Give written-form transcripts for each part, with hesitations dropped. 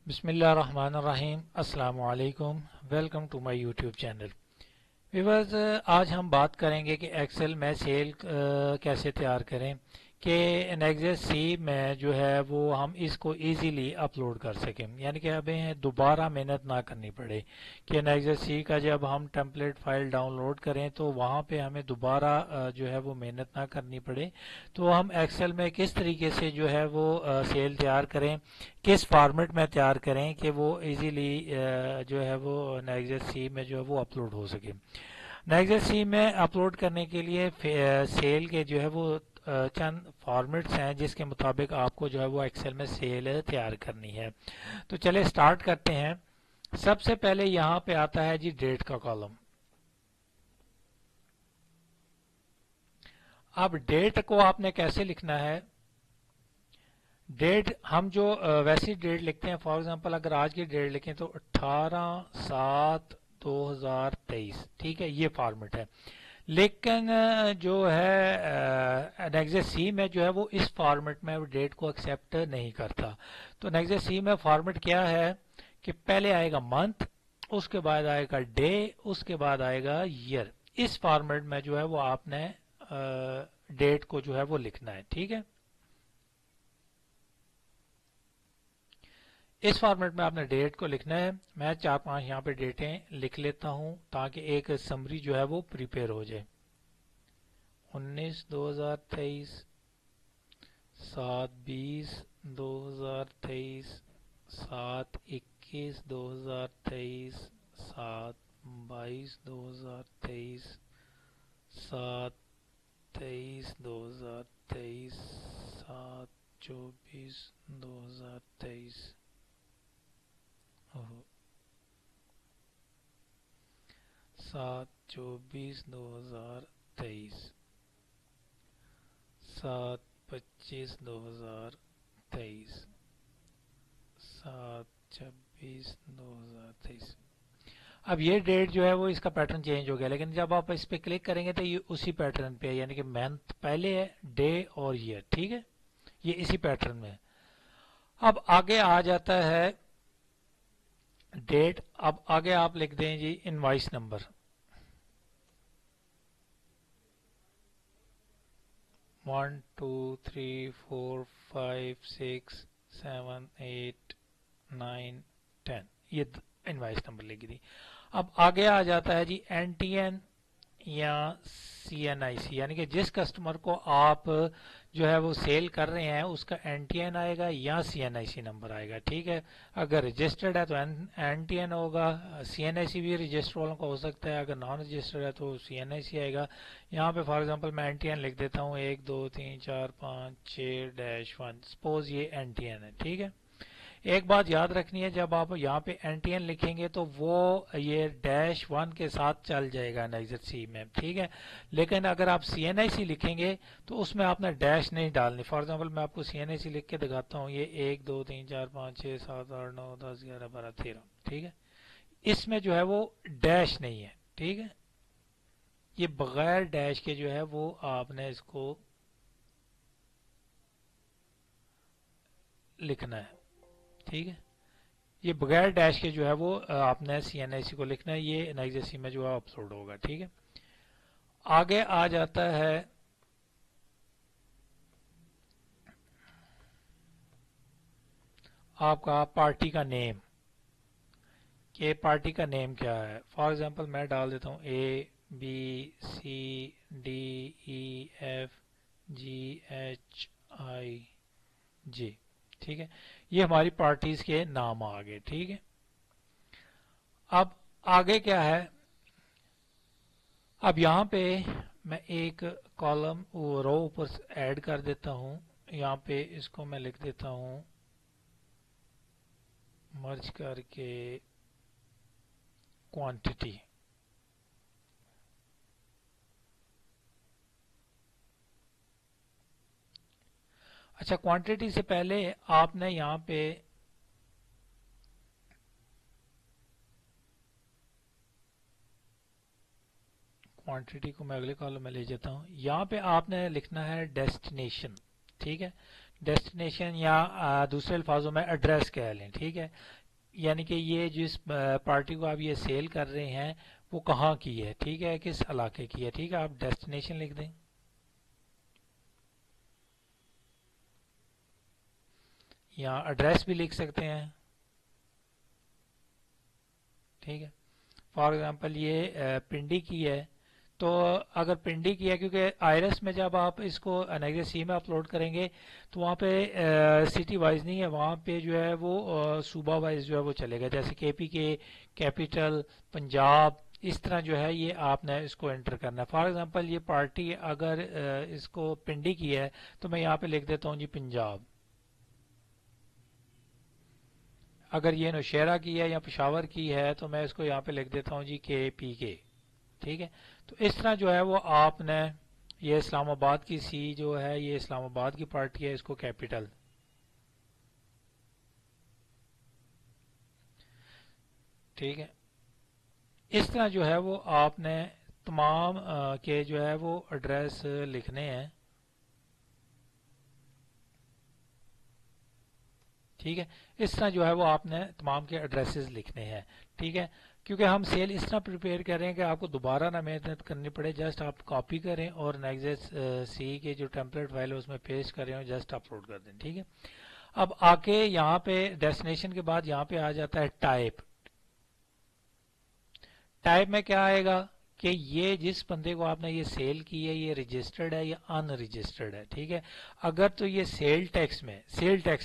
بسم اللہ الرحمن الرحیم، السلام علیکم، welcome to my YouTube channel viewers. آج ہم بات کریں گے کہ ایکسل میں سیل کیسے تیار کریں کہ نیگزٹ سی میں جو ہے وہ ہم اس کو ایزیلی اپلوڈ کر سکیں، یعنی کہ ہمیں دوبارہ محنت نہ کرنی پڑے کہ نیگزٹ سی کا جب ہم ٹیمپلیٹ فائل ڈاؤن لوڈ کریں تو وہاں پہ ہمیں دوبارہ جو ہے وہ محنت نہ کرنی پڑے۔ تو ہم ایکسل میں کس طریقے سے جو ہے وہ سیل تیار کریں، کس فارمیٹ میں تیار کریں کہ وہ ایزیلی جو ہے وہ نیگزٹ سی میں جو ہے وہ اپلوڈ ہو سکے۔ نیگزٹ سی میں اپلوڈ کرنے کے لیے سیل کے جو ہے وہ چند فارمیٹس ہیں جس کے مطابق آپ کو جو ہے وہ ایکسل میں سیل تیار کرنی ہے۔ تو چلے سٹارٹ کرتے ہیں۔ سب سے پہلے یہاں پہ آتا ہے جی ڈیٹ کا کالم۔ اب ڈیٹ کو آپ نے کیسے لکھنا ہے؟ ڈیٹ ہم جو ویسی ڈیٹ لکھتے ہیں، فار ایگزامپل اگر آج کی ڈیٹ لکھیں تو 18/7/2023، ٹھیک ہے، یہ فارمیٹ ہے۔ لیکن جو ہے نیگزٹ سی میں جو ہے وہ اس فارمیٹ میں ڈیٹ کو ایکسیپٹ نہیں کرتا۔ تو نیگزٹ سی میں فارمیٹ کیا ہے کہ پہلے آئے گا منتھ، اس کے بعد آئے گا ڈے، اس کے بعد آئے گا ایئر۔ اس فارمیٹ میں جو ہے وہ آپ نے ڈیٹ کو جو ہے وہ لکھنا ہے، ٹھیک ہے۔ اس فارمیٹ میں آپ نے ڈیٹ کو لکھنا ہے۔ میں 4-5 یہاں پہ ڈیٹیں لکھ لیتا ہوں تاکہ ایک سمری جو ہے وہ پریپیئر ہو جائے۔ 19/2023، 7/20/2023، 7/21/2023، 7/22/2023، 7/23/2023، 7/24/2023، 7/24/2023، 7/25/2023، 7/26/2023۔ اب یہ ڈیٹ جو ہے وہ اس کا پیٹرن چینج ہو گیا، لیکن جب آپ اس پہ کلک کریں گے تو یہ اسی پیٹرن پہ ہے، یعنی کہ منتھ پہلے ہے، ڈے اور ایئر، ٹھیک ہے، یہ اسی پیٹرن میں ہے۔ اب آگے آ جاتا ہے ڈیٹ۔ اب آگے آپ لکھ دیں جی انوائس نمبر۔ 1 2 3 4 5 6 7 8 9 10، یہ انوائس نمبر لکھ دی۔ اب آگے آ جاتا ہے جی این ٹی این یا سی این آئی سی، یعنی کہ جس کسٹمر کو آپ جو ہے وہ سیل کر رہے ہیں اس کا این ٹی این آئے گا یا سی این آئی سی نمبر آئے گا، ٹھیک ہے۔ اگر رجسٹرڈ ہے تو این ٹی این ہوگا، سی این آئی سی بھی رجسٹر والوں کا ہو سکتا ہے، اگر نان رجسٹرڈ ہے تو سی این آئی سی آئے گا۔ یہاں پہ فار ایگزامپل میں این ٹی این لکھ دیتا ہوں 1 2 3 4 5 6-1، سپوز یہ این ٹی این ہے، ٹھیک ہے۔ ایک بات یاد رکھنی ہے، جب آپ یہاں پہ این ٹی این لکھیں گے تو وہ یہ -1 کے ساتھ چل جائے گا نیگزٹ سی میں، ٹھیک ہے۔ لیکن اگر آپ سی این آئی سی لکھیں گے تو اس میں آپ نے ڈیش نہیں ڈالنی۔ فار ایگزامپل میں آپ کو سی این آئی سی لکھ کے دکھاتا ہوں، یہ 1 2 3 4 5 6 7 8 9 10 11 12 13، ٹھیک ہے۔ اس میں جو ہے وہ ڈیش نہیں ہے، ٹھیک ہے۔ یہ بغیر ڈیش کے جو ہے وہ آپ نے اس کو لکھنا ہے، ٹھیک ہے۔ یہ بغیر ڈیش کے جو ہے وہ آپ نے سی این آئی سی کو لکھنا ہے، یہ نیگزٹ سی میں جو ہے اپلوڈ ہوگا، ٹھیک ہے۔ آگے آ جاتا ہے آپ کا پارٹی کا نیم، کہ پارٹی کا نیم کیا ہے۔ فار ایگزامپل میں ڈال دیتا ہوں ABCDEFGHIJ، ٹھیک ہے۔ یہ ہماری پارٹیز کے نام آ گئے، ٹھیک ہے۔ اب آگے کیا ہے؟ اب یہاں پہ میں ایک کالم رو اوپر ایڈ کر دیتا ہوں، یہاں پہ اس کو میں لکھ دیتا ہوں مرج کر کے کوانٹٹی۔ اچھا، کوانٹٹی سے پہلے آپ نے یہاں پہ کوانٹٹی کو میں اگلے کالم میں لے جاتا ہوں، یہاں پہ آپ نے لکھنا ہے ڈیسٹینیشن، ठीक है। डेस्टिनेशन या दूसरे अल्फाजों में एड्रेस कह लें, ठीक है। यानी कि ये जिस पार्टी को आप ये सेल कर रहे हैं वो कहाँ की है, ठीक है, किस इलाके की है, ठीक है। आप डेस्टिनेशन लिख दें, या एड्रेस भी लिख सकते हैं, ठीक है। फॉर एग्जांपल ये पिंडी की है, तो अगर पिंडी की है, क्योंकि आयरस में जब आप इसको एनएक्स सी में अपलोड करेंगे तो वहाँ पे सिटी वाइज नहीं है, वहाँ पे जो है वो सूबा वाइज जो है वो चलेगा, जैसे केपी के कैपिटल पंजाब, इस तरह जो है ये आपने इसको एंटर करना है। फॉर एग्जांपल ये पार्टी अगर इसको पिंडी की है तो मैं यहाँ पे लिख देता हूँ जी पंजाब। अगर ये नौशहरा की है या पेशावर की है तो मैं इसको यहाँ पे लिख देता हूँ जी के, ठीक है। तो इस तरह जो है वो आपने, ये इस्लामाबाद की सी जो है ये इस्लामाबाद की पार्टी है, इसको कैपिटल, ठीक है। इस तरह जो है वो आपने तमाम के जो है वो एड्रेस लिखने हैं, ठीक है। इस तरह जो है वो आपने तमाम के एड्रेसेस लिखने हैं, ठीक है। क्योंकि हम सेल इस तरह प्रिपेयर कर रहे हैं कि आपको दोबारा ना मेहनत करनी पड़े, जस्ट आप कॉपी करें और नेक्स्ट सी के जो टेम्पलेट फाइल है उसमें पेस्ट करें और जस्ट अपलोड कर दें, ठीक है। अब आके यहाँ पे डेस्टिनेशन के बाद यहाँ पे आ जाता है टाइप। टाइप में क्या आएगा कि ये जिस बंदे को आपने ये सेल की है ये रजिस्टर्ड है या अनरजिस्टर्ड है, ठीक है। अगर तो ये सेल टैक्स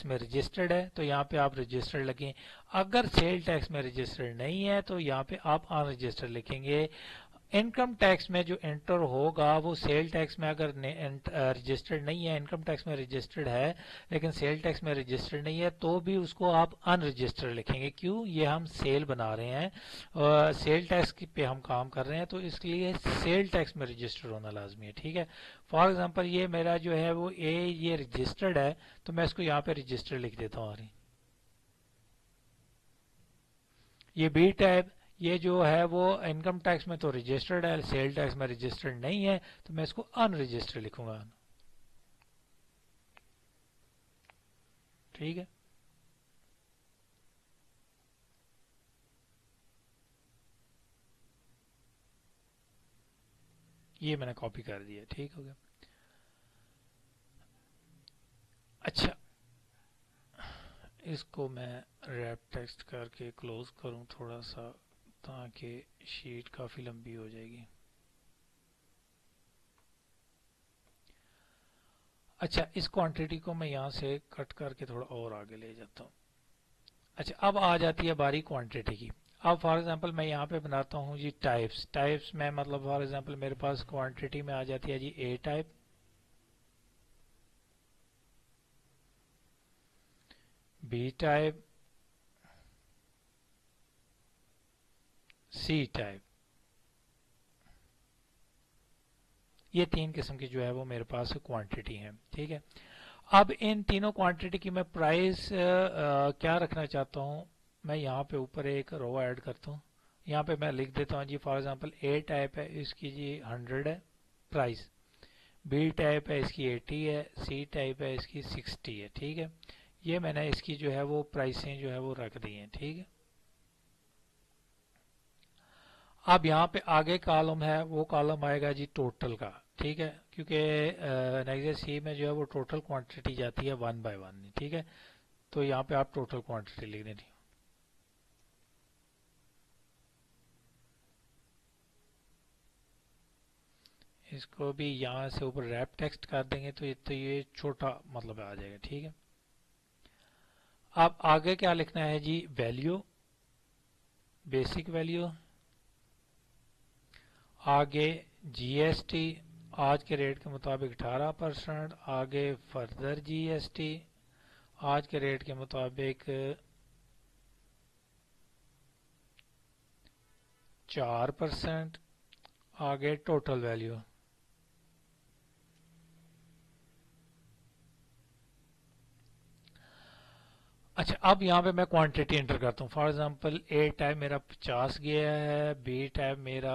में रजिस्टर्ड है तो यहाँ पे आप रजिस्टर्ड लिखें, अगर सेल टैक्स में रजिस्टर्ड नहीं है तो यहाँ पे आप अनरजिस्टर्ड लिखेंगे। इनकम टैक्स में जो एंटर होगा वो सेल टैक्स में अगर रजिस्टर्ड नहीं है, इनकम टैक्स में रजिस्टर्ड है लेकिन सेल टैक्स में रजिस्टर्ड नहीं है, तो भी उसको आप अनरजिस्टर्ड लिखेंगे। क्यों? ये हम सेल बना रहे हैं, सेल टैक्स पे हम काम कर रहे हैं, तो इसलिए सेल टैक्स में रजिस्टर्ड होना लाजमी है, ठीक है। फॉर एग्जांपल ये मेरा जो है वो ये रजिस्टर्ड है तो मैं इसको यहाँ पे रजिस्टर्ड लिख देता हूँ। ये बी टैब ये जो है वो इनकम टैक्स में तो रजिस्टर्ड है, सेल टैक्स में रजिस्टर्ड नहीं है, तो मैं इसको अनरजिस्टर्ड लिखूंगा, ठीक है। ये मैंने कॉपी कर दिया, ठीक हो गया। अच्छा, इसको मैं रैप टेक्स्ट करके क्लोज करूं थोड़ा सा, ताकि शीट काफ़ी लंबी हो जाएगी। अच्छा, इस क्वांटिटी को मैं यहाँ से कट करके थोड़ा और आगे ले जाता हूँ। अच्छा, अब आ जाती है बारी क्वांटिटी की। अब फॉर एग्जांपल मैं यहाँ पे बनाता हूँ जी टाइप्स में, मतलब फॉर एग्जांपल मेरे पास क्वांटिटी में आ जाती है जी A type, B type, C type. ये तीन किस्म की जो है वो मेरे पास क्वांटिटी है, ठीक है। अब इन तीनों क्वांटिटी की मैं प्राइस क्या रखना चाहता हूँ, मैं यहाँ पे ऊपर एक रो ऐड करता हूँ। यहाँ पे मैं लिख देता हूँ जी फॉर एग्जांपल ए टाइप है इसकी जी 100 है प्राइस, बी टाइप है इसकी 80 है, सी टाइप है इसकी 60 है, ठीक है। ये मैंने इसकी जो है वो प्राइसें जो है वो रख दी हैं, ठीक है। अब यहाँ पे आगे कॉलम है, वो कॉलम आएगा जी टोटल का, ठीक है। क्योंकि नेक्स्ट सी में जो है वो टोटल क्वांटिटी जाती है 1 बाय 1, ठीक है। तो यहाँ पे आप टोटल क्वांटिटी लिख देनी। इसको भी यहाँ से ऊपर रैप टेक्स्ट कर देंगे तो ये छोटा मतलब आ जाएगा, ठीक है। अब आगे क्या लिखना है जी, वैल्यू, बेसिक वैल्यू, आगे जीएसटी, आज के रेट के मुताबिक 18%, आगे फर्दर जीएसटी, आज के रेट के मुताबिक 4%, आगे टोटल वैल्यू। अच्छा, अब यहाँ पे मैं क्वांटिटी एंटर करता हूँ। फॉर एग्जांपल ए टाइप मेरा 50 गया है, बी टाइप मेरा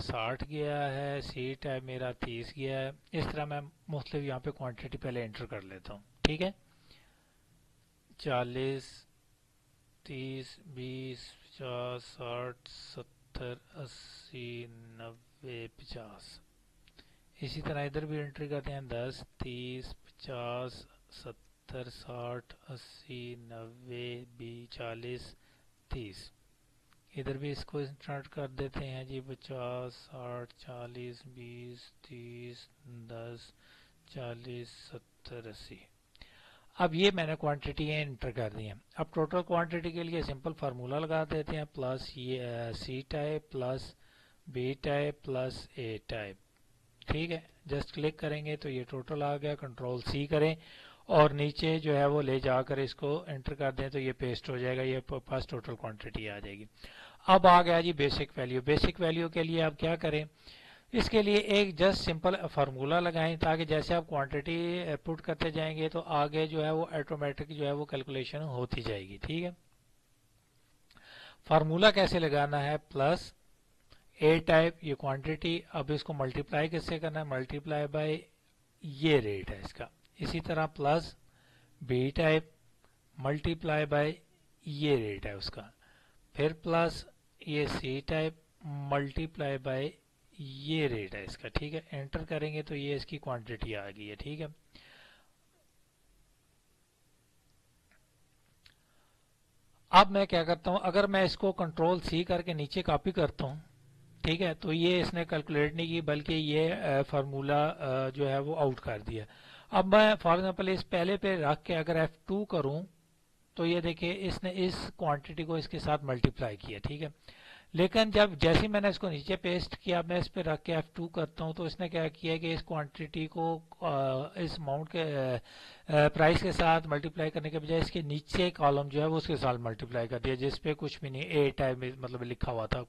60 गया है, सी टाइप मेरा 30 गया है। इस तरह मैं मुख्तलिफ यहाँ पे क्वांटिटी पहले एंटर कर लेता हूँ। ठीक है, 40, 30, 20, 50, 60, 70, 80, 90, 50। इसी तरह इधर भी एंट्री करते हैं 10, 30, 50, 70, 60, 80, 90, 20, 40, 30। इधर भी इसको स्टार्ट कर देते हैं जी 50, 60, 40, 20, 30, 10, 40, 70, 80। अब ये मैंने क्वांटिटी एंटर कर दी है। अब टोटल क्वांटिटी के लिए सिंपल फार्मूला लगा देते हैं, प्लस ये C type plus B type plus A type. ठीक है, जस्ट क्लिक करेंगे तो ये टोटल आ गया। कंट्रोल सी करें और नीचे जो है वो ले जाकर इसको एंटर कर दें तो ये पेस्ट हो जाएगा, ये पास टोटल क्वांटिटी आ जाएगी। अब आ गया जी बेसिक वैल्यू। बेसिक वैल्यू के लिए आप क्या करें, इसके लिए एक जस्ट सिंपल फार्मूला लगाएं ताकि जैसे आप क्वांटिटी पुट करते जाएंगे तो आगे जो है वो ऑटोमेटिक जो है वो कैलकुलेशन होती जाएगी। ठीक है, फार्मूला कैसे लगाना है, प्लस ए टाइप ये क्वांटिटी, अब इसको मल्टीप्लाई किससे करना है, मल्टीप्लाई बाय ये रेट है इसका। इसी तरह plus B type multiply by ये रेट है उसका, फिर प्लस ये सी टाइप मल्टीप्लाई बाय ये रेट है इसका। ठीक है, एंटर करेंगे तो ये इसकी क्वांटिटी आ गई है। ठीक है, अब मैं क्या करता हूं, अगर मैं इसको कंट्रोल सी करके नीचे कॉपी करता हूं, ठीक है, तो ये इसने कैलकुलेट नहीं की बल्कि ये फार्मूला जो है वो आउट कर दिया। अब मैं फॉर एग्जांपल इस पहले पे रख के अगर F2 करूं तो ये देखिए इसने इस क्वांटिटी को इसके साथ मल्टीप्लाई किया। ठीक है, लेकिन जब जैसे ही मैंने इसको नीचे पेस्ट किया, मैं इस पे रख के F2 करता हूं तो इसने क्या किया कि इस क्वांटिटी को इस अमाउंट के प्राइस के साथ मल्टीप्लाई करने के बजाय इसके नीचे कॉलम जो है वो उसके साथ मल्टीप्लाई कर दिया जिसपे कुछ भी नहीं ए टाइप में मतलब लिखा हुआ था,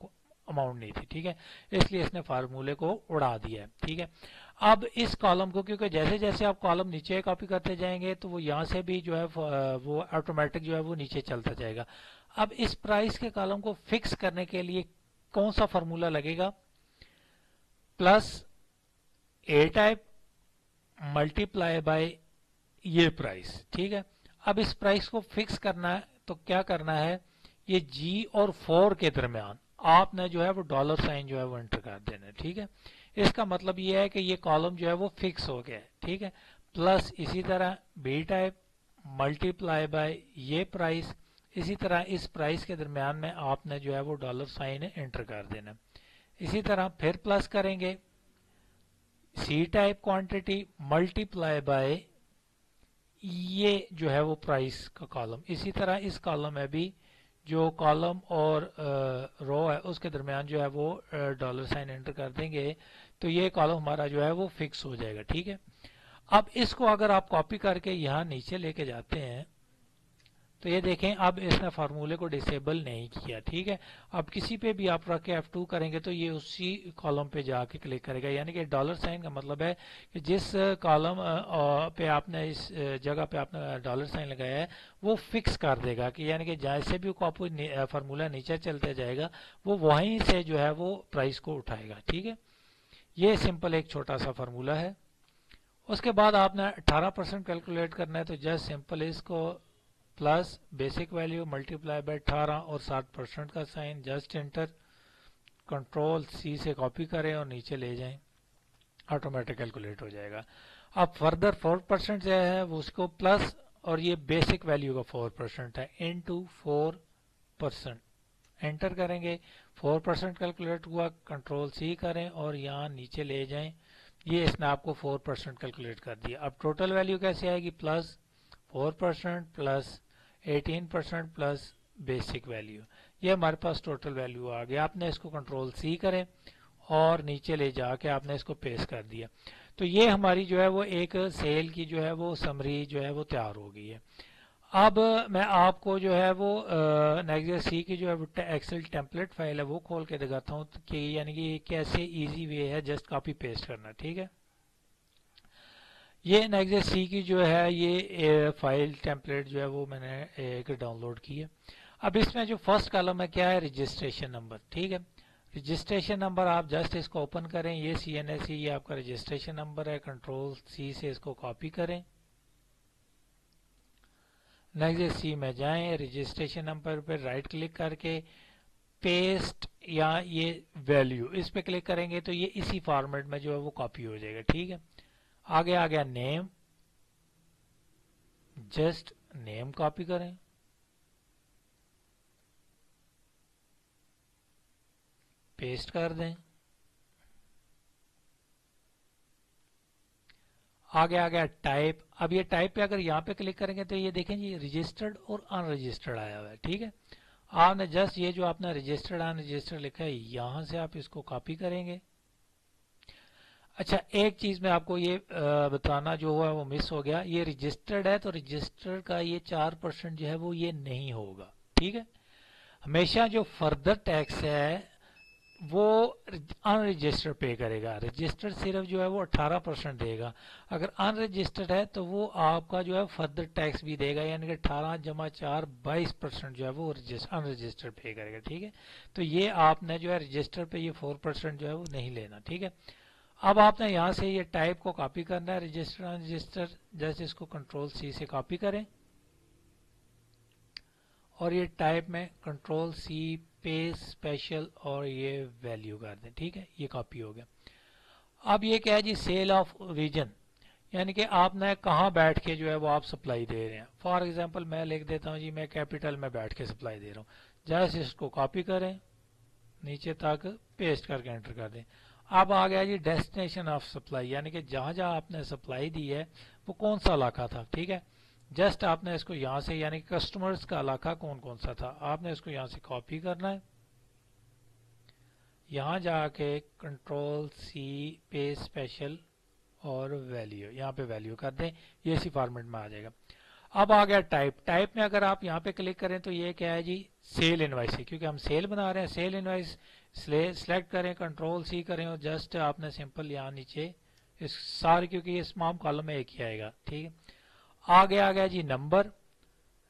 अमाउंट नहीं थी। ठीक है, इसलिए इसने फार्मूले को उड़ा दिया है। ठीक है, अब इस कॉलम को क्योंकि जैसे जैसे आप कॉलम नीचे कॉपी करते जाएंगे तो वो यहाँ से भी जो है वो ऑटोमेटिक जो है वो नीचे चलता जाएगा। अब इस प्राइस के कॉलम को फिक्स करने के लिए कौन सा फार्मूला लगेगा, plus A type multiply by ये प्राइस। ठीक है, अब इस प्राइस को फिक्स करना है तो क्या करना है, ये जी और 4 के दरमियान आपने जो है वो डॉलर साइन जो है वो एंटर कर देना है। ठीक है, इसका मतलब ये है कि ये कॉलम जो है वो फिक्स हो गया है। ठीक है, प्लस इसी तरह बी टाइप मल्टीप्लाई बाय ये प्राइस, इसी तरह इस प्राइस के दरमियान में आपने जो है वो डॉलर साइन एंटर कर देना। इसी तरह फिर प्लस करेंगे C type quantity multiply by ये जो है वो प्राइस का कॉलम। इसी तरह इस कॉलम में भी जो कॉलम और रो है उसके दरमियान जो है वो डॉलर साइन एंटर कर देंगे तो ये कॉलम हमारा जो है वो फिक्स हो जाएगा। ठीक है, अब इसको अगर आप कॉपी करके यहाँ नीचे लेके जाते हैं तो ये देखें अब इसने फार्मूले को डिसेबल नहीं किया। ठीक है, अब किसी पे भी आप रख के F2 करेंगे तो ये उसी कॉलम पे जाके क्लिक करेगा, यानी कि डॉलर साइन का मतलब है कि जिस कॉलम पे आपने इस जगह पे आपने डॉलर साइन लगाया है वो फिक्स कर देगा कि यानी कि जैसे भी कॉपी फार्मूला नीचे चलते जाएगा वो वहीं से जो है वो प्राइस को उठाएगा। ठीक है, ये सिंपल एक छोटा सा फार्मूला है। उसके बाद आपने 18% कैलकुलेट करना है तो जस्ट सिंपल इसको plus basic value multiply by 18 और 60% का sign, just enter, control C से कॉपी करें और नीचे ले जाएं, ऑटोमेटिक कैलकुलेट हो जाएगा। अब फर्दर 4% जो है वो उसको प्लस और ये बेसिक वैल्यू का 4% है इनटू 4%, एंटर करेंगे 4% कैलकुलेट हुआ, कंट्रोल सी करें और यहाँ नीचे ले जाएं, ये इसने आपको 4% कैलकुलेट कर दिया। अब टोटल वैल्यू कैसे आएगी, plus 4% plus 18% plus basic value, ये हमारे पास टोटल वैल्यू आ गया। आपने इसको कंट्रोल सी करें और नीचे ले जाके आपने इसको पेस्ट कर दिया तो ये हमारी जो है वो एक सेल की जो है वो समरी जो है वो तैयार हो गई है। अब मैं आपको जो है वो नेक्स्ट सी की जो है एक्सेल टेम्पलेट फाइल है वो खोल के दिखाता हूँ कि यानी कि कैसे इजी वे है जस्ट कॉपी पेस्ट करना। ठीक है, یہ नेक्स्ट सी की जो है ये फाइल टेम्पलेट जो है वो मैंने एक डाउनलोड की है। अब इसमें जो फर्स्ट कॉलम है क्या है, रजिस्ट्रेशन नंबर। ठीक है, रजिस्ट्रेशन नंबर आप जस्ट इसको ओपन करें, ये CNSE ये आपका रजिस्ट्रेशन नंबर है, कंट्रोल C से इसको कॉपी करें, नेक्स्ट सी में जाएं, रजिस्ट्रेशन नंबर पर राइट क्लिक करके पेस्ट या ये वैल्यू इस पे क्लिक करेंगे तो ये इसी फॉर्मेट में जो है वो कॉपी हो जाएगा। ठीक है, आगे आ गया नेम, जस्ट नेम कॉपी करें, पेस्ट कर दें, आगे आ गया टाइप। अब ये टाइप पे अगर यहाँ पे क्लिक करेंगे तो ये देखें जी रजिस्टर्ड और अनरजिस्टर्ड आया हुआ है। ठीक है, आपने जस्ट ये जो आपने रजिस्टर्ड अनरजिस्टर्ड लिखा है यहां से आप इसको कॉपी करेंगे। अच्छा, एक चीज में आपको ये बताना जो हुआ वो मिस हो गया, ये रजिस्टर्ड है तो रजिस्टर्ड का ये 4% जो है वो ये नहीं होगा। ठीक है, हमेशा जो फर्दर टैक्स है वो अनरजिस्टर्ड पे करेगा, रजिस्टर्ड सिर्फ जो है वो 18% देगा, अगर अनरजिस्टर्ड है तो वो आपका जो है फर्दर टैक्स भी देगा, यानी कि 18 जमा 4 22% जो है वो अनरजिस्टर्ड पे करेगा। ठीक है, तो ये आपने जो है रजिस्टर पे ये 4% जो है वो नहीं लेना। ठीक है, अब आपने यहाँ से ये टाइप को कॉपी करना है, रजिस्टर अनरजिस्टर, जैसे इसको कंट्रोल C से कॉपी करें और ये टाइप में कंट्रोल C पेज स्पेशल और ये वैल्यू कर दें। ठीक है, ये कॉपी हो गया। अब ये क्या है जी, सेल ऑफ रीजन, यानी कि आपने कहाँ बैठ के जो है वो आप सप्लाई दे रहे हैं। फॉर एग्जांपल मैं लिख देता हूँ जी मैं कैपिटल में बैठ के सप्लाई दे रहा हूँ, जैसे इसको कॉपी करें नीचे तक पेस्ट करके एंटर कर दें। अब आ गया जी डेस्टिनेशन ऑफ सप्लाई, यानी कि जहां जहां आपने सप्लाई दी है वो कौन सा इलाका था। ठीक है, जस्ट आपने इसको यहाँ से, यानी कि कस्टमर्स का इलाका कौन कौन सा था, आपने इसको यहाँ से कॉपी करना है, यहाँ जाके कंट्रोल C पेज स्पेशल और वैल्यू, यहाँ पे वैल्यू कर दें, ये इसी फॉर्मेट में आ जाएगा। अब आ गया टाइप, टाइप में अगर आप यहाँ पे क्लिक करें तो ये क्या है जी, सेल इनवाइस है, क्योंकि हम सेल बना रहे हैं, सेल इनवाइस सिलेक्ट करें, कंट्रोल C करें और जस्ट आपने सिंपल यहाँ नीचे इस सारे, क्योंकि ये स्माम कॉलम में एक ही आएगा। ठीक है, आगे आ गया जी नंबर,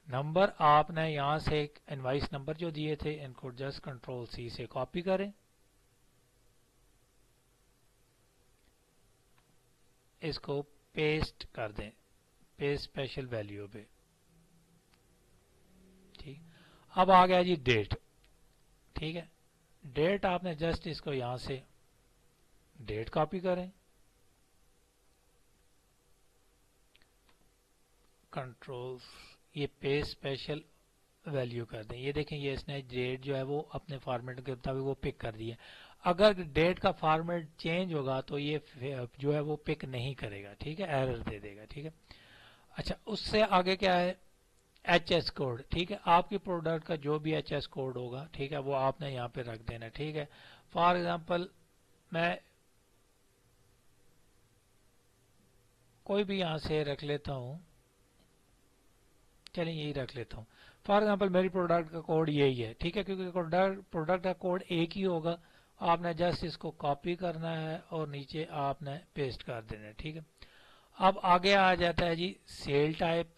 नंबर आपने यहाँ से एक इनवाइस नंबर जो दिए थे इनको जस्ट कंट्रोल C से कॉपी करें, इसको पेस्ट कर दें पेज स्पेशल वैल्यू पे। ठीक, अब आ गया जी डेट। ठीक है, डेट आपने जस्ट इसको यहां से डेट कॉपी करें, कंट्रोल ये पेज स्पेशल वैल्यू कर दें, ये देखें ये इसने डेट जो है वो अपने फॉर्मेट के मुताबिक वो पिक कर दी है। अगर डेट का फॉर्मेट चेंज होगा तो ये जो है वो पिक नहीं करेगा। ठीक है, एरर दे देगा। ठीक है, अच्छा उससे आगे क्या है, HS कोड। ठीक है, आपकी प्रोडक्ट का जो भी HS कोड होगा, ठीक है, वो आपने यहाँ पे रख देना। ठीक है, फॉर एग्जांपल मैं कोई भी यहाँ से रख लेता हूँ, चलिए यही रख लेता हूँ। फॉर एग्जांपल मेरी प्रोडक्ट का कोड यही है। ठीक है, क्योंकि प्रोडक्ट का कोड एक ही होगा, आपने जस्ट इसको कॉपी करना है और नीचे आपने पेस्ट कर देना है। ठीक है, अब आगे आ जाता है जी सेल टाइप।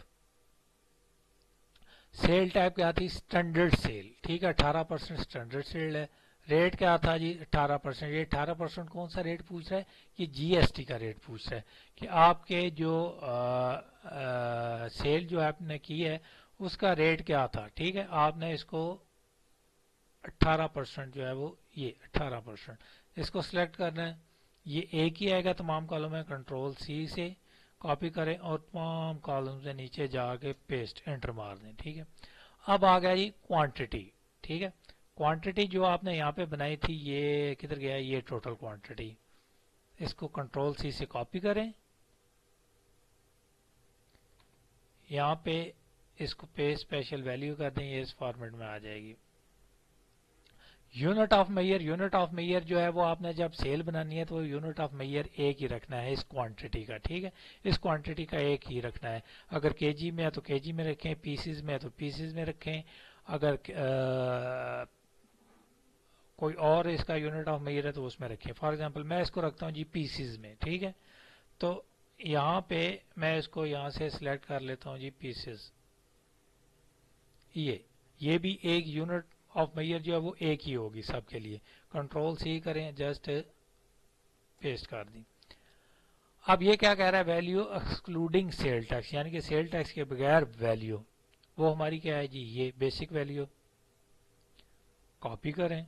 सेल टाइप क्या थी, स्टैंडर्ड सेल। ठीक है, 18% स्टैंडर्ड सेल है। रेट क्या था जी 18%। ये 18% कौन सा रेट पूछ रहा है, ये GST का रेट पूछ रहा है कि आपके जो सेल जो आपने की है उसका रेट क्या था। ठीक है, आपने इसको 18% जो है वो ये 18% इसको सिलेक्ट करना है, ये एक ही आएगा तमाम कॉलम में, कंट्रोल C से कॉपी करें और तमाम कॉलम से नीचे जाके पेस्ट एंटर मार दें। ठीक है, अब आ गया जी क्वांटिटी। ठीक है, क्वांटिटी जो आपने यहाँ पे बनाई थी ये किधर गया, ये टोटल क्वांटिटी, इसको कंट्रोल C से कॉपी करें, यहाँ पे इसको पे स्पेशल वैल्यू कर दें, ये इस फॉर्मेट में आ जाएगी। Unit of measure, unit of measure जो है वो आपने जब सेल बनानी है तो यूनिट ऑफ मेजर एक ही रखना है इस क्वांटिटी का। ठीक है, इस क्वांटिटी का एक ही रखना है, अगर केजी में है तो केजी में रखें, पीसीज में है तो पीसीज में रखें, अगर कोई और इसका यूनिट ऑफ मेजर है तो उसमें रखें। फॉर एग्जांपल मैं इसको रखता हूँ जी पीसीज में। ठीक है, तो यहाँ पे मैं इसको यहाँ से सिलेक्ट कर लेता हूँ जी पीसेस। ये भी एक यूनिट ऑफ मेजर जो है वो एक ही होगी सबके लिए। कंट्रोल सी करें, जस्ट पेस्ट कर दी। अब ये क्या कह रहा है, वैल्यू एक्सक्लूडिंग सेल टैक्स, यानी कि सेल टैक्स के बगैर वैल्यू, वो हमारी क्या है जी, ये बेसिक वैल्यू। कॉपी करें,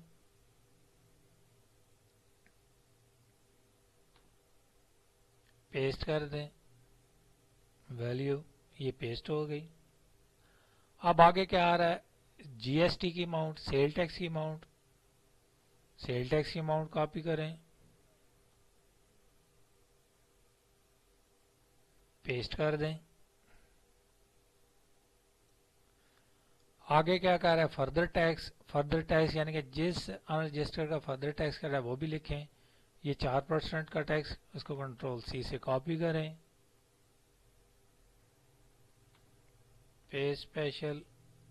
पेस्ट कर दें, वैल्यू ये पेस्ट हो गई। अब आगे क्या आ रहा है, जीएसटी की अमाउंट, सेल टैक्स की अमाउंट, सेल टैक्स की अमाउंट कॉपी करें, पेस्ट कर दें। आगे क्या कर रहा है, फर्दर टैक्स, फर्दर टैक्स यानी कि जिस अनरजिस्टर्ड का फर्दर टैक्स कर रहा है वो भी लिखें। ये 4% का टैक्स, उसको कंट्रोल सी से कॉपी करें, पे स्पेशल,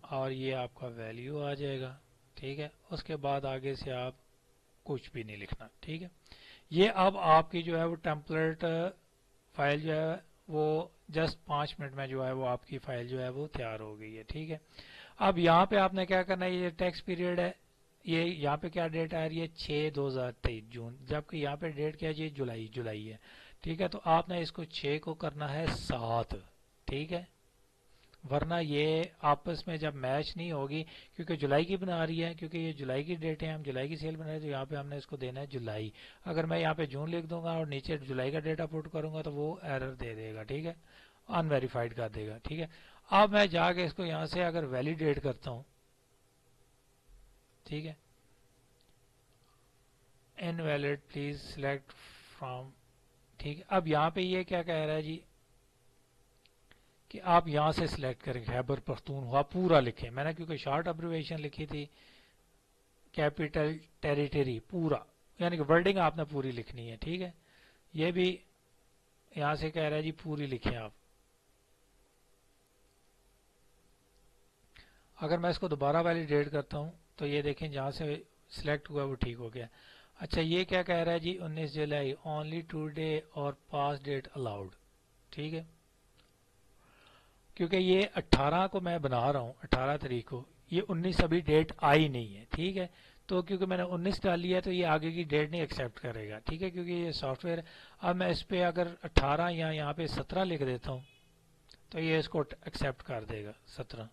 और ये आपका वैल्यू आ जाएगा। ठीक है, उसके बाद आगे से आप कुछ भी नहीं लिखना। ठीक है, ये अब आपकी जो है वो टेम्पलेट फाइल जो है वो जस्ट 5 मिनट में जो है वो आपकी फाइल जो है वो तैयार हो गई है। ठीक है, अब यहाँ पे आपने क्या करना है, ये टैक्स पीरियड है, ये यहाँ पे क्या डेट आ रही है, 6/2023 जून, जबकि यहाँ पे डेट क्या है जी, जुलाई है। ठीक है, तो आपने इसको 6 को करना है 7। ठीक है, वरना ये आपस में जब मैच नहीं होगी, क्योंकि जुलाई की बना रही है, क्योंकि ये जुलाई की डेट है, हम जुलाई की सेल बना रहे हैं, तो यहाँ पे हमने इसको देना है जुलाई। अगर मैं यहाँ पे जून लिख दूंगा और नीचे जुलाई का डेटा पुट करूंगा तो वो एरर दे देगा। ठीक है, अनवेरिफाइड कर देगा। ठीक है, अब मैं जाके इसको यहाँ से अगर वैलिडेट करता हूँ, ठीक है, इनवैलिड प्लीज सिलेक्ट फ्रॉम। ठीक है, अब यहाँ पे ये क्या कह रहा है जी, कि आप यहाँ से सिलेक्ट करें खैबर पख्तूनख्वा पूरा लिखें। मैंने क्योंकि शॉर्ट अब्रिविएशन लिखी थी, कैपिटल टेरिटरी पूरा, यानी कि वर्डिंग आपने पूरी लिखनी है। ठीक है, ये भी यहाँ से कह रहा है जी पूरी लिखें आप। अगर मैं इसको दोबारा वैलिडेट करता हूँ तो ये देखें जहाँ से सिलेक्ट हुआ वो ठीक हो गया। अच्छा, ये क्या कह रहा है जी, 19 जुलाई ओनली टुडे और पास डेट अलाउड। ठीक है, क्योंकि ये 18 को मैं बना रहा हूँ, 18 तारीख को, ये 19 अभी डेट आई नहीं है। ठीक है, तो क्योंकि मैंने 19 डाली है तो ये आगे की डेट नहीं एक्सेप्ट करेगा। ठीक है, क्योंकि ये सॉफ्टवेयर। अब मैं इस पे अगर 18 या यहाँ पे 17 लिख देता हूँ तो ये इसको एक्सेप्ट कर देगा, 17।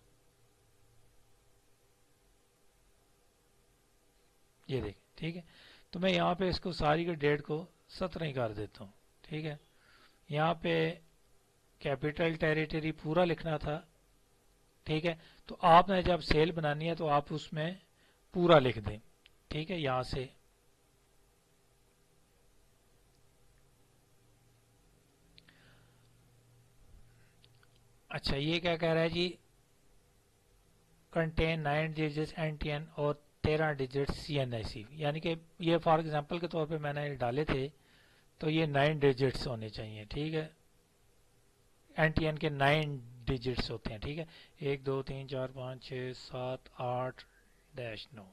ये देख, ठीक है, तो मैं यहाँ पे इसको सारी की डेट को 17 ही कर देता हूँ। ठीक है, यहाँ पे कैपिटल टेरिटरी पूरा लिखना था। ठीक है, तो आपने जब सेल बनानी है तो आप उसमें पूरा लिख दें। ठीक है, यहां से अच्छा, ये क्या कह रहा है जी, कंटेन 9 डिजिट्स एनटीएन और 13 डिजिट सीएनआईसी, यानी कि ये फॉर एग्जांपल के तौर पे मैंने डाले थे, तो ये 9 डिजिट्स होने चाहिए। ठीक है, एनटीएन के 9 डिजिट्स होते हैं। ठीक है, 1 2 3 4 5 6 7 8-9।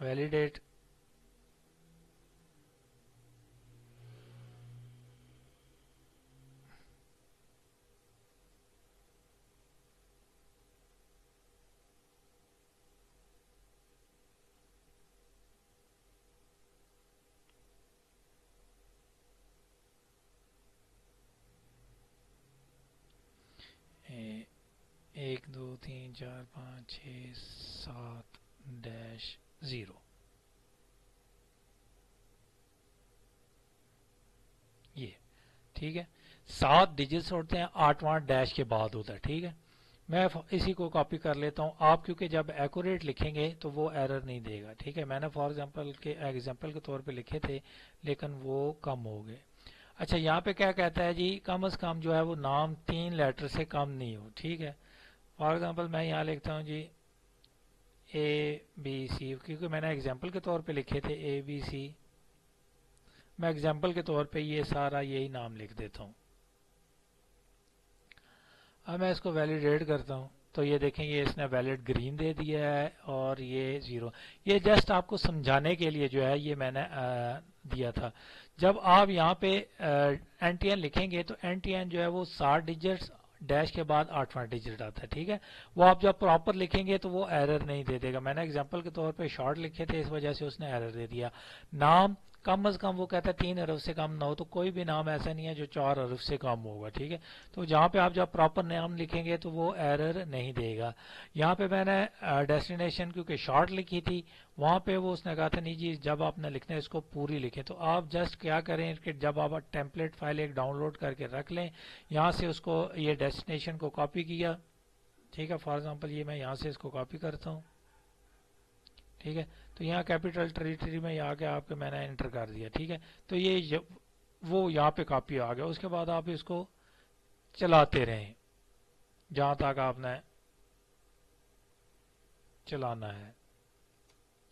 वैलिडेट, ए, 1 2 3 4 5 6 7-0। ये ठीक है, 7 डिजिट्स होते हैं, 8वां डैश के बाद होता है। ठीक है, मैं इसी को कॉपी कर लेता हूँ। आप क्योंकि जब एक्यूरेट लिखेंगे तो वो एरर नहीं देगा। ठीक है, मैंने फॉर एग्जांपल के तौर पे लिखे थे, लेकिन वो कम हो गए। अच्छा, यहाँ पे क्या कहता है जी, कम से कम जो है वो नाम 3 लेटर से कम नहीं हो। ठीक है, फॉर एग्जांपल मैं यहाँ लिखता हूँ जी ABC, क्योंकि मैंने एग्जांपल के तौर पे लिखे थे ABC, मैं एग्जांपल के तौर पे ये सारा यही नाम लिख देता हूँ। अब मैं इसको वैलिडेट करता हूँ, تو یہ دیکھیں یہ اس نے ویلڈ گرین دے دیا ہے اور یہ 0. یہ جسٹ آپ کو سمجھانے کے لیے جو ہے یہ میں نے دیا تھا. جب آپ یہاں پہ این ٹی این لکھیں گے تو این ٹی این جو ہے وہ 60 ڈیجٹس ڈیش کے بعد 8واں ڈیجٹ آتا ہے. ٹھیک ہے, وہ آپ جب پراپر لکھیں گے تو وہ ایرر نہیں دے دے گا. میں نے اگزامپل کے طور پہ شارٹ لکھے تھے, اس وجہ سے اس نے ایرر دے دیا. نام کم از کم وہ کہتا ہے 3 حرف سے کم نہ ہو, تو کوئی بھی نام ایسا نہیں ہے جو 4 حرف سے کم ہوگا. ٹھیک ہے, تو جہاں پہ آپ جب پراپر نام لکھیں گے تو وہ ایرر نہیں دے گا. یہاں پہ میں نے ڈیسٹینیشن کیونکہ شارٹ لکھی تھی, وہاں پہ وہ اس نے کہا تھا نہیں جی جب آپ نے لکھنا ہے اس کو پوری لکھیں. تو آپ جسٹ کیا کریں کہ جب آپ ٹیمپلیٹ فائل ایک ڈاؤن لوڈ کر کے رکھ لیں, یہاں سے اس کو یہ ڈیسٹینیشن کو کاپی کیا. ٹھیک ہے, فار ایگزامپل یہ میں یہاں سے اس کو کاپی کرتا ہوں. ٹھیک ہے, تو یہاں کیپیٹل ٹریٹری میں آ کے آپ کے میں نے انٹر کر دیا. ٹھیک ہے, تو یہ وہ یہاں پہ کاپی آ گیا. اس کے بعد آپ اس کو چلاتے رہیں جہاں تک آپ نے چلانا ہے.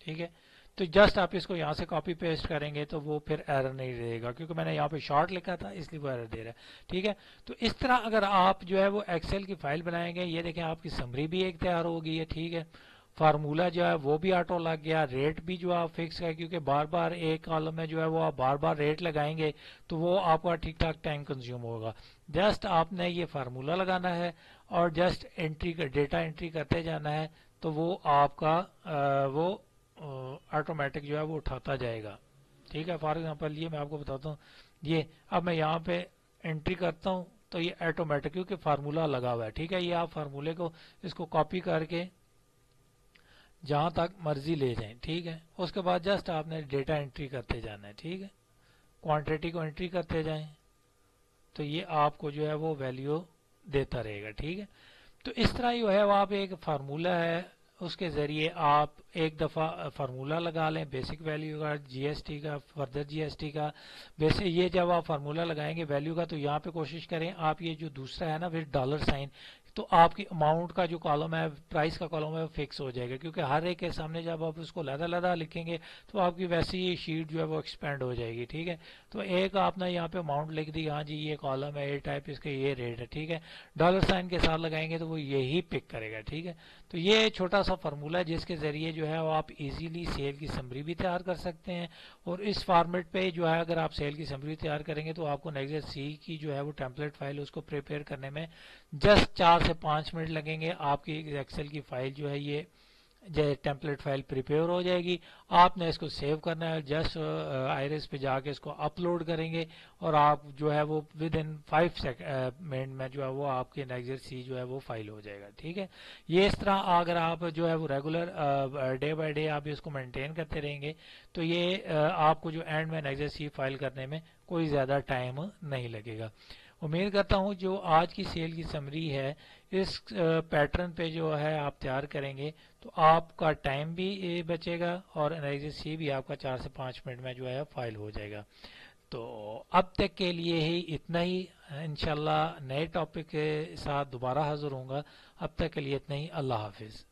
ٹھیک ہے, تو جسٹ آپ اس کو یہاں سے کاپی پیسٹ کریں گے تو وہ پھر ایرر نہیں دے گا, کیونکہ میں نے یہاں پہ شارٹ لکھا تھا اس لیے وہ ایرر دے رہا ہے. ٹھیک ہے, تو اس طرح اگر آپ جو ہے وہ ایکسل کی فائل بنائیں گے, یہ دیکھیں آپ کی سمری بھی ایک تیار ہو گئی ہے. ٹھیک ہے, فارمولا جو ہے وہ بھی آٹو لگ گیا, ریٹ بھی جو آپ فکس ہے, کیونکہ بار بار ایک کالم میں جو ہے وہ آپ بار بار ریٹ لگائیں گے تو وہ آپ کا ٹھیک ٹھاک ٹائم کنزیوم ہوگا. جسٹ آپ نے یہ فارمولا لگانا ہے اور جسٹ انٹری ڈیٹا انٹری کرتے جانا ہے, تو وہ آپ کا وہ آٹومیٹک جو ہے وہ اٹھاتا جائے گا. ٹھیک ہے, فار ایگزامپل یہ میں آپ کو بتاتا ہوں, یہ اب میں یہاں پہ انٹری کرتا ہوں تو یہ آٹومیٹک کیونکہ فارمولا لگا ہوا ہے. ٹھیک ہے, یہ آپ فارمولے کو اس کو کاپی کر کے جہاں تک مرضی لے جائیں. ٹھیک ہے, اس کے بعد جسٹ آپ نے ڈیٹا انٹری کرتے جانا ہے. ٹھیک ہے, کوانٹٹی کو انٹری کرتے جائیں تو یہ آپ کو جو ہے وہ ویلیو دیتا رہے گا. ٹھیک ہے, تو اس طرح جو ہے وہ آپ ایک فارمولا ہے اس کے ذریعے آپ ایک دفعہ فارمولا لگا لیں بیسک ویلیو کا, جی ایس ٹی کا, فردر جی ایس ٹی کا. ویسے یہ جب آپ فارمولا لگائیں گے ویلیو کا تو یہاں پہ کوشش کریں آپ یہ جو دوسرا ہے نا پھر ڈالر سائن, تو آپ کی اماؤنٹ کا جو کالم ہے پرائس کا کالم ہے وہ فکس ہو جائے گا, کیونکہ ہر ایک کے سامنے جب آپ اس کو علیحدہ علیحدہ لکھیں گے تو آپ کی ویسی ہی شیٹ جو ہے وہ ایکسپینڈ ہو جائے گی. ٹھیک ہے, تو ایک آپ نے یہاں پہ اماؤنٹ لکھ دی, ہاں جی یہ کالم ہے, یہ ٹائپ, اس کا یہ ریٹ ہے. ٹھیک ہے, ڈالر سائن کے ساتھ لگائیں گے تو وہ یہی پک کرے گا. ٹھیک ہے, تو یہ چھوٹا سا فارمولا ہے جس کے ذریعے جو ہے وہ آپ ایزیلی سیل کی سمری بھی تیار کر سکتے ہیں. اور اس فارمیٹ پہ جو ہے اگر آپ سیل کی سمری تیار کریں گے تو آپ کو نیکسٹ سی کی جو ہے وہ ٹیمپلیٹ فائل اس کو پریپیئر کرنے میں جسٹ 4 سے 5 منٹ لگیں گے. آپ کی ایکسل کی فائل جو ہے یہ ٹیمپلیٹ فائل پریپیئر ہو جائے گی. آپ نے اس کو سیو کرنا ہے, جسٹ آئرس پہ جا کے اس کو اپلوڈ کریں گے اور آپ جو ہے وہ ود ان 5 منٹ میں جو ہے وہ آپ کے نیکسٹ سی جو ہے وہ فائل ہو جائے گا. ٹھیک ہے, یہ اس طرح اگر آپ جو ہے وہ ریگولر ڈے بائی ڈے آپ اس کو مینٹین کرتے رہیں گے تو یہ آپ کو جو اینڈ میں نیکسٹ سی فائل کرنے میں کوئی زیادہ ٹائم نہیں لگے گا. امید کرتا ہوں جو آج کی سیل کی سمری ہے اس پیٹرن پہ جو ہے آپ تیار کریں گے تو آپ کا ٹائم بھی بچے گا اور انالیسس سی بھی آپ کا 4 سے 5 منٹ میں جو ہے فائل ہو جائے گا. تو اب تک کے لیے ہی اتنا ہی, انشاءاللہ نئے ٹاپک کے ساتھ دوبارہ حاضر ہوں گا. اب تک کے لیے اتنا ہی, اللہ حافظ.